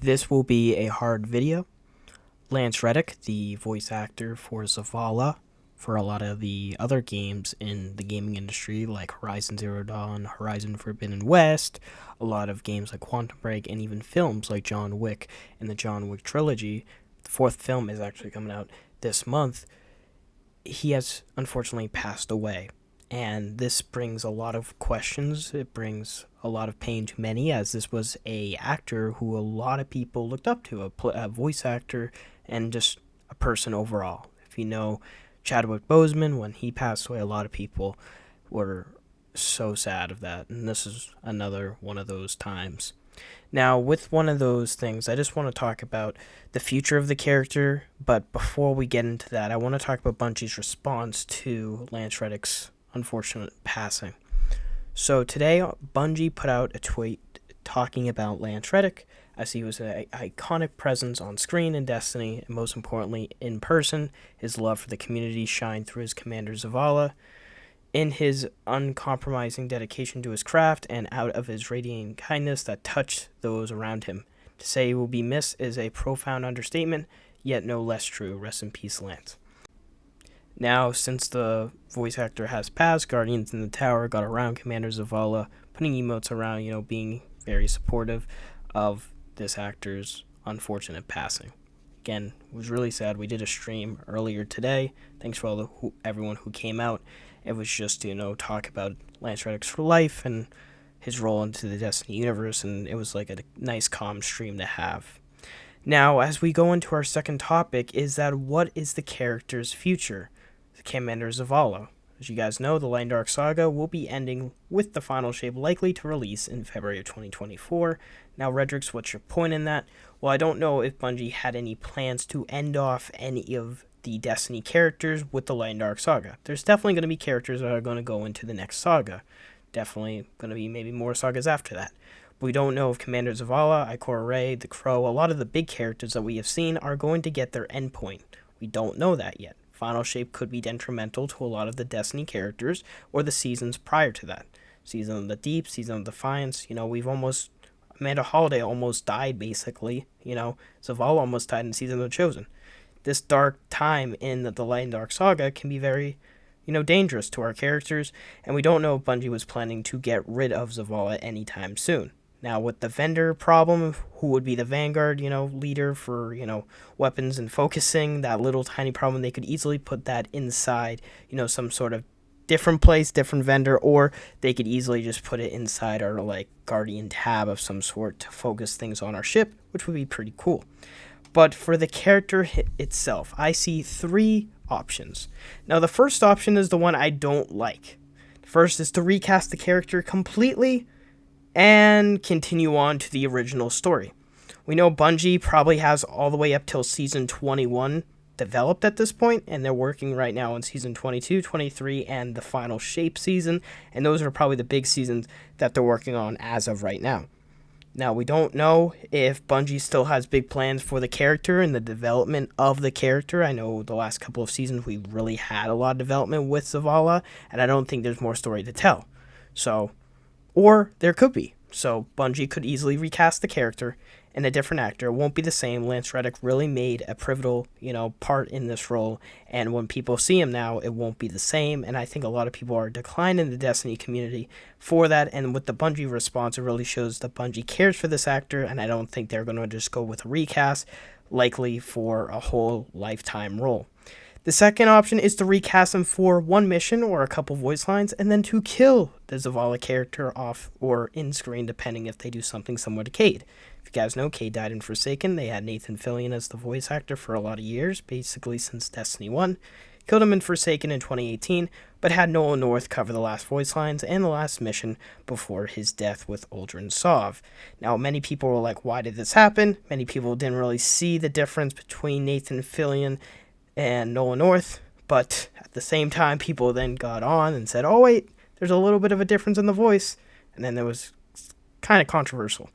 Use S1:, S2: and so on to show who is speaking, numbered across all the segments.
S1: This will be a hard video. Lance Reddick, the voice actor for Zavala, for a lot of the other games in the gaming industry like Horizon Zero Dawn, Horizon Forbidden West, a lot of games like Quantum Break, and even films like John Wick and the John Wick trilogy. The fourth film is actually coming out this month. He has unfortunately passed away. And this brings a lot of questions. It brings a lot of pain to many, as this was a actor who a lot of people looked up to, a voice actor, and just a person overall. If you know Chadwick Boseman, when he passed away, a lot of people were so sad of that. And this is another one of those times. Now, with one of those things, I just want to talk about the future of the character. But before we get into that, I want to talk about Bungie's response to Lance Reddick's unfortunate passing. So today, Bungie put out a tweet talking about Lance Reddick, as he was an iconic presence on screen in Destiny, and most importantly, in person. His love for the community shined through his Commander Zavala. In his uncompromising dedication to his craft and out of his radiating kindness that touched those around him. To say he will be missed is a profound understatement, yet no less true. Rest in peace, Lance. Now, since the voice actor has passed, Guardians in the Tower got around Commander Zavala, putting emotes around, being very supportive of this actor's unfortunate passing. Again, it was really sad. We did a stream earlier today. Thanks for everyone who came out. It was just to, talk about Lance Reddick's life and his role into the Destiny universe, and it was like a nice, calm stream to have. Now, as we go into our second topic, is that what is the character's future? Commander Zavala. As you guys know, the Light and Dark saga will be ending with the final shape likely to release in February of 2024. Now, Redrick, what's your point in that? Well, I don't know if Bungie had any plans to end off any of the Destiny characters with the Light and Dark saga. There's definitely going to be characters that are going to go into the next saga. Definitely going to be maybe more sagas after that. But we don't know if Commander Zavala, Ikora Rey, the Crow, a lot of the big characters that we have seen are going to get their endpoint. We don't know that yet. Final shape could be detrimental to a lot of the Destiny characters or the seasons prior to that. Season of the Deep, Season of Defiance, Amanda Holiday almost died basically, Zavala almost died in Season of the Chosen. This dark time in the Light and Dark saga can be very, dangerous to our characters, and we don't know if Bungie was planning to get rid of Zavala anytime soon. Now, with the vendor problem, who would be the Vanguard, leader for, weapons and focusing, that little tiny problem, they could easily put that inside, some sort of different place, different vendor, or they could easily just put it inside our, Guardian tab of some sort to focus things on our ship, which would be pretty cool. But for the character itself, I see three options. Now, the first option is the one I don't like. First is to recast the character completely and continue on to the original story. We know Bungie probably has all the way up till Season 21 developed at this point, and they're working right now on Season 22, 23, and the final Shape season, and those are probably the big seasons that they're working on as of right now. Now, we don't know if Bungie still has big plans for the character and the development of the character. I know the last couple of seasons we really had a lot of development with Zavala, and I don't think there's more story to tell. Or there could be. So Bungie could easily recast the character and a different actor. It won't be the same. Lance Reddick really made a pivotal, part in this role. And when people see him now, it won't be the same. And I think a lot of people are declining the Destiny community for that. And with the Bungie response, it really shows that Bungie cares for this actor. And I don't think they're going to just go with a recast, likely for a whole lifetime role. The second option is to recast him for one mission or a couple voice lines, and then to kill the Zavala character off or in-screen, depending if they do something similar to Cade. If you guys know, Cade died in Forsaken. They had Nathan Fillion as the voice actor for a lot of years, basically since Destiny 1. Killed him in Forsaken in 2018, but had Nolan North cover the last voice lines and the last mission before his death with Uldren Sov. Now, many people were like, why did this happen? Many people didn't really see the difference between Nathan Fillion and Nolan North, but at the same time, people then got on and said, oh wait, there's a little bit of a difference in the voice, and then there was kind of controversial.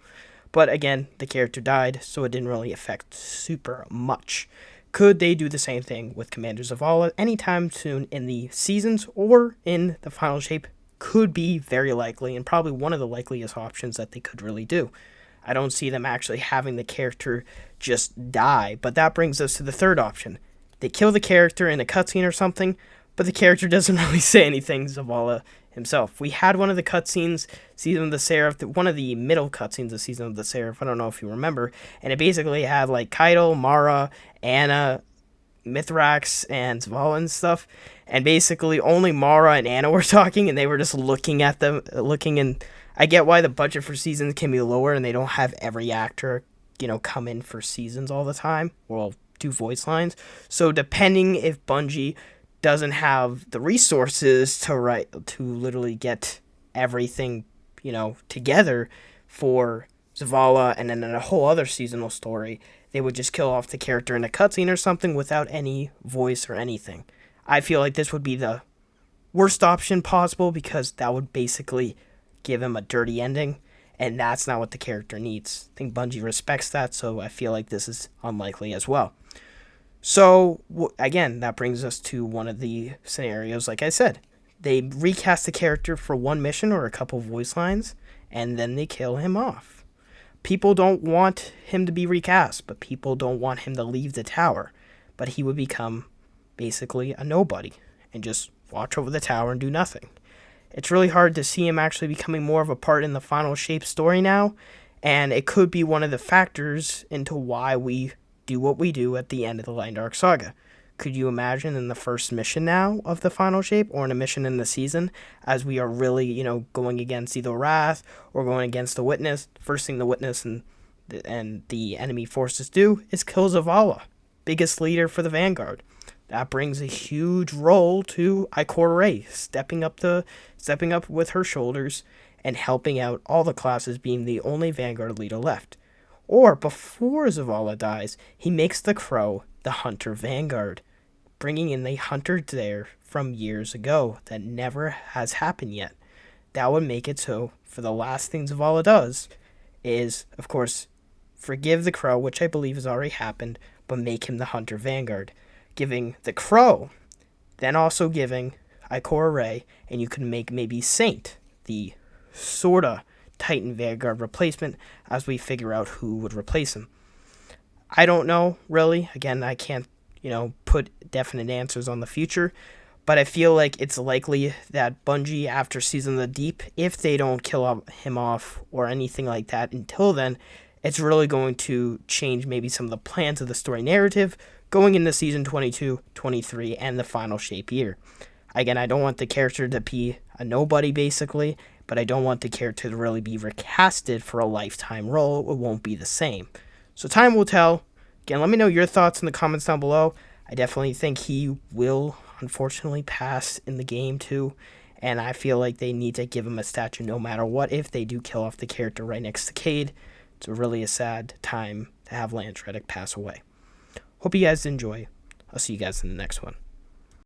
S1: But again, the character died, so it didn't really affect super much. Could they do the same thing with Commander Zavala anytime soon in the seasons or in the final shape? Could be very likely, and probably one of the likeliest options that they could really do. I don't see them actually having the character just die. But that brings us to the third option. They kill the character in a cutscene or something, but the character doesn't really say anything, Zavala himself. We had one of the cutscenes, Season of the Seraph, one of the middle cutscenes of Season of the Seraph, I don't know if you remember, and it basically had like Keitel, Mara, Anna, Mithrax, and Zavala and stuff, and basically only Mara and Anna were talking, and they were just looking at them, and I get why the budget for seasons can be lower, and they don't have every actor, come in for seasons all the time, well, do voice lines, so depending if Bungie doesn't have the resources to literally get everything, together for Zavala and then a whole other seasonal story, they would just kill off the character in a cutscene or something without any voice or anything. I feel like this would be the worst option possible because that would basically give him a dirty ending, and that's not what the character needs. I think Bungie respects that, so I feel like this is unlikely as well. So, again, that brings us to one of the scenarios, like I said. They recast the character for one mission or a couple voice lines, and then they kill him off. People don't want him to be recast, but people don't want him to leave the tower. But he would become basically a nobody and just watch over the tower and do nothing. It's really hard to see him actually becoming more of a part in the Final Shape story now, and it could be one of the factors into why we do what we do at the end of the Light and Dark saga. Could you imagine in the first mission now of the Final Shape, or in a mission in the season, as we are really, going against either Wrath or going against the Witness? First thing the Witness and the enemy forces do is kill Zavala, biggest leader for the Vanguard. That brings a huge role to Ikora Rey, stepping up with her shoulders and helping out all the classes, being the only Vanguard leader left. Or, before Zavala dies, he makes the Crow the Hunter Vanguard, bringing in the Hunter there from years ago that never has happened yet. That would make it so, for the last thing Zavala does, is, of course, forgive the Crow, which I believe has already happened, but make him the Hunter Vanguard, giving the Crow, then also giving Ikora Rey, and you can make maybe Saint, the sorta Titan Vanguard replacement, as we figure out who would replace him. I don't know, really. Again, I can't, put definite answers on the future, but I feel like it's likely that Bungie, after Season of the Deep, if they don't kill him off or anything like that until then, it's really going to change maybe some of the plans of the story narrative going into Season 22, 23, and the Final Shape year. Again, I don't want the character to be a nobody, basically, but I don't want the character to really be recasted for a lifetime role. It won't be the same. So time will tell. Again, let me know your thoughts in the comments down below. I definitely think he will, unfortunately, pass in the game too, and I feel like they need to give him a statue no matter what if they do kill off the character right next to Cade. It's really a sad time to have Lance Reddick pass away. Hope you guys enjoy. I'll see you guys in the next one.